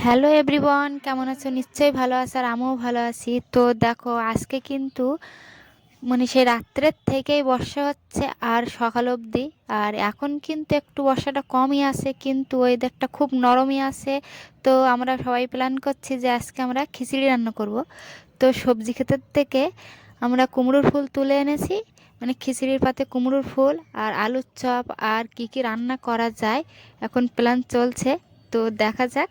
Hello everyone, কেমন আছো? নিশ্চয়ই ভালো আছো আর আমিও ভালো আছি। তো দেখো আজকে কিন্তু সেই রাত্রের থেকেই বর্ষা হচ্ছে আর সকাল অবধি। আর এখন কিন্তু একটু বর্ষাটা কমই আছে, কিন্তু ওয়েদারটা খুব নরমই আছে। তো আমরা সবাই প্ল্যান করছি যে আজকে আমরা খিচুড়ি রান্না করব। তো সবজি ক্ষেতের থেকে আমরা কুমড়োর ফুল তুলে এনেছি, খিচুড়ির পাতে কুমড়োর ফুল আর আলুর চপ আর কি কি রান্না করা যায় এখন প্ল্যান চলছে। তো দেখা যাক,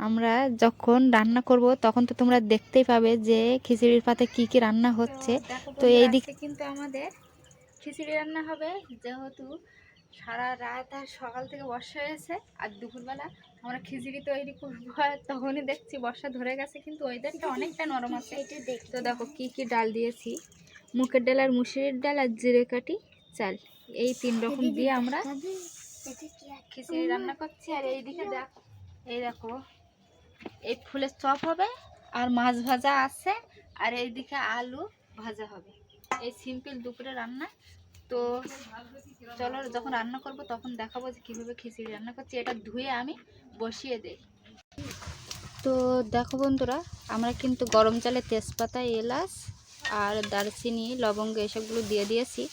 আমরা যখন রান্না করব তখন তো তোমরা দেখতেই পাবে যে খিচুড়ির পাতে কি কি রান্না হচ্ছে। তো এই দিকে কিন্তু আমাদের খিচুড়ি রান্না হবে, যেহেতু সারা রাত আর সকাল থেকে বর্ষা হয়েছে আর দুপুরবেলা আমরা খিচুড়ি তৈরি করবো, আর তখনই দেখছি বর্ষা ধরে গেছে, কিন্তু ওয়েদারটা অনেকটা নরম আছে। তো দেখো কি কি ডাল দিয়েছি, মুগের ডাল আর মুসুরির ডাল আর জিরে কাঠি চাল, এই 3 রকম দিয়ে আমরা খিচুড়ি রান্না করছি। আর এইদিকে এই দেখো এই ফুলের চপ হবে আর মাছ ভাজা আছে, আর এইদিকে আলু ভাজা হবে। এই সিম্পল দুপুরে রান্না। তো চলো যখন রান্না করব তখন দেখাবো যে কীভাবে খিচুড়ি রান্না করছি। এটা ধুয়ে আমি বসিয়ে দেই। তো দেখো বন্ধুরা, আমরা কিন্তু গরম চালে তেজপাতা, এলাচ আর দারচিনি, লবঙ্গ এসবগুলো দিয়ে দিয়েছি।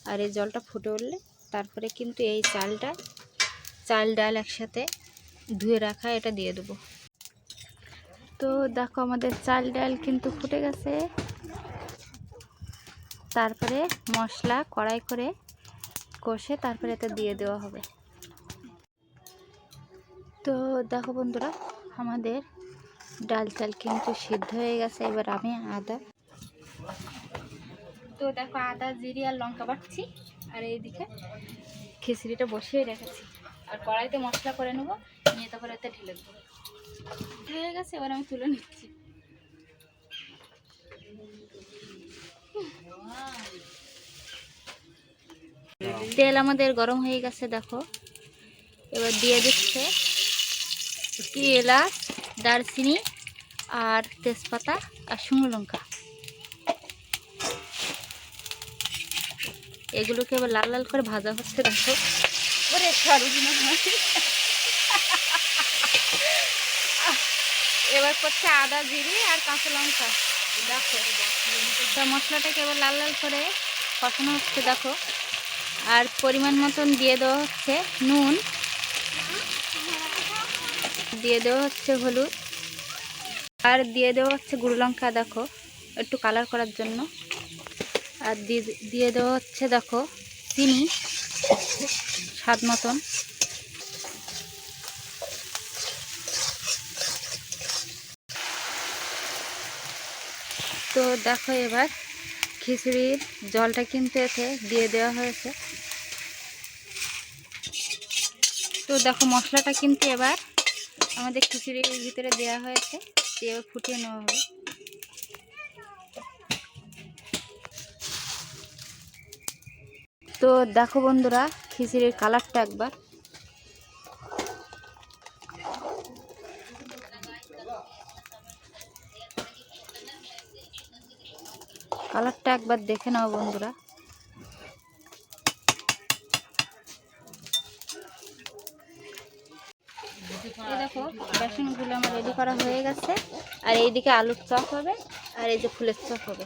আর এই জলটা ফুটে উঠলে তারপরে কিন্তু এই চাল ডাল একসাথে ধুয়ে রাখা এটা দিয়ে দেবো। তো দেখো আমাদের চাল ডাল কিন্তু ফুটে গেছে। তারপরে মশলা কড়াই করে কষে তারপরে এটা দিয়ে দেওয়া হবে। তো দেখো বন্ধুরা, আমাদের ডাল চাল কিন্তু সিদ্ধ হয়ে গেছে। এবার আমি আদা জিরে আর লঙ্কা বাটছি, আর এইদিকে খিচুড়িটা বসিয়ে রেখেছি। আর কড়াইতে মশলা করে নেবো, নিয়ে তারপরে এতে ঢেলে দেবো। হয়ে গেছে, এবার আমি তুলে নিচ্ছি। তেল আমাদের গরম হয়ে গেছে দেখো। এবার দিয়ে দিচ্ছে কি এলাচ, দারচিনি আর তেজপাতা আর শুকনো লঙ্কা। এগুলোকে এবার লাল লাল করে ভাজা হচ্ছে দেখো। এবার করছে আদা জিরে আর কাঁচা লঙ্কা। দেখো মশলাটাকে এবার লাল লাল করে কষানো হচ্ছে দেখো। আর পরিমাণ মতন দিয়ে দেওয়া হচ্ছে নুন, দিয়ে দেওয়া হচ্ছে হলুদ, আর দিয়ে দেওয়া হচ্ছে গুঁড়ো লঙ্কা দেখো একটু কালার করার জন্য। আর দিয়ে দেওয়া হচ্ছে দেখো চিনি স্বাদ মতন। তো দেখো এবার খিচুড়ির জলটা কিন্তু এতে দিয়ে দেওয়া হয়েছে। তো দেখো মশলাটা কিন্তু এবার আমাদের খিচুড়ির ভিতরে দেওয়া হয়েছে, দিয়ে ফুটিয়ে নেওয়া হবে। তো দেখো বন্ধুরা, খিচুড়ির কালারটা একবার দেখে নাও বন্ধুরা। এই দেখো বেসনগুলো আমার রেডি করা হয়ে গেছে। আর এইদিকে আলুর চপ হবে, আর এই যে ফুলের চপ হবে।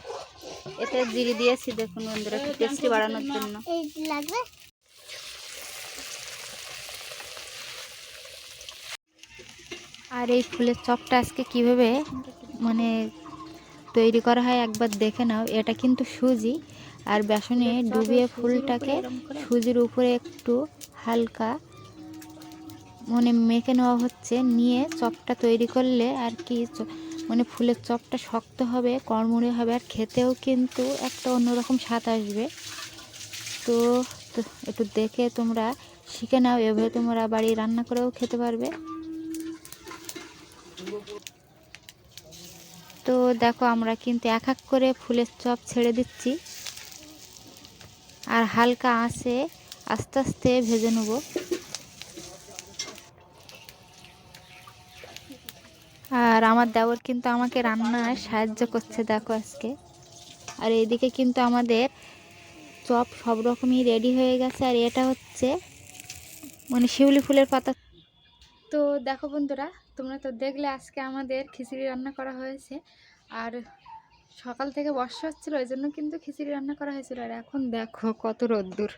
এতে জিরে দিয়েছি দেখুন বন্ধুরা, একটু টেস্টি বাড়ানোর জন্য। আর এই ফুলের চপটা আজকে কিভাবে তৈরি করা হয় একবার দেখে নাও। এটা কিন্তু সুজি আর বেসনে ডুবিয়ে ফুলটাকে সুজির উপরে একটু হালকা মেখে নেওয়া হচ্ছে। নিয়ে চপটা তৈরি করলে আর কি ফুলের চপটা শক্ত হবে, কড়মুড়ে হবে, আর খেতেও কিন্তু একটা অন্যরকম স্বাদ আসবে। তো একটু দেখে তোমরা শিখে নাও, এভাবে তোমরা বাড়ি রান্না করেও খেতে পারবে। তো দেখো আমরা কিন্তু এক এক করে ফুলের চপ ছেড়ে দিচ্ছি, আর হালকা আঁচে আস্তে আস্তে ভেজে নেব। আর আমার দেওর কিন্তু আমাকে রান্নায় সাহায্য করছে দেখো আজকে। আর এইদিকে কিন্তু আমাদের চপ সব রকমই রেডি হয়ে গেছে। আর এটা হচ্ছে শিউলি ফুলের পাতা। তো দেখো বন্ধুরা, তোমরা তো দেখলে আজকে আমাদের খিচুড়ি রান্না করা হয়েছে। আর সকাল থেকে বর্ষা হচ্ছিলো, ওই জন্য কিন্তু খিচুড়ি রান্না করা হয়েছিল। আর এখন দেখো কত রোদ্দুর।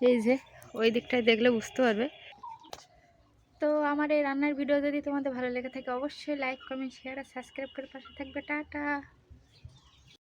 এই যে ওই দিকটায় দেখলে বুঝতে পারবে। তো আমার এই রান্নার ভিডিও যদি তোমাদের ভালো লেগে থাকে, অবশ্যই লাইক, কমেন্ট, শেয়ার আর সাবস্ক্রাইব করে পাশে থাকবে। টাটা।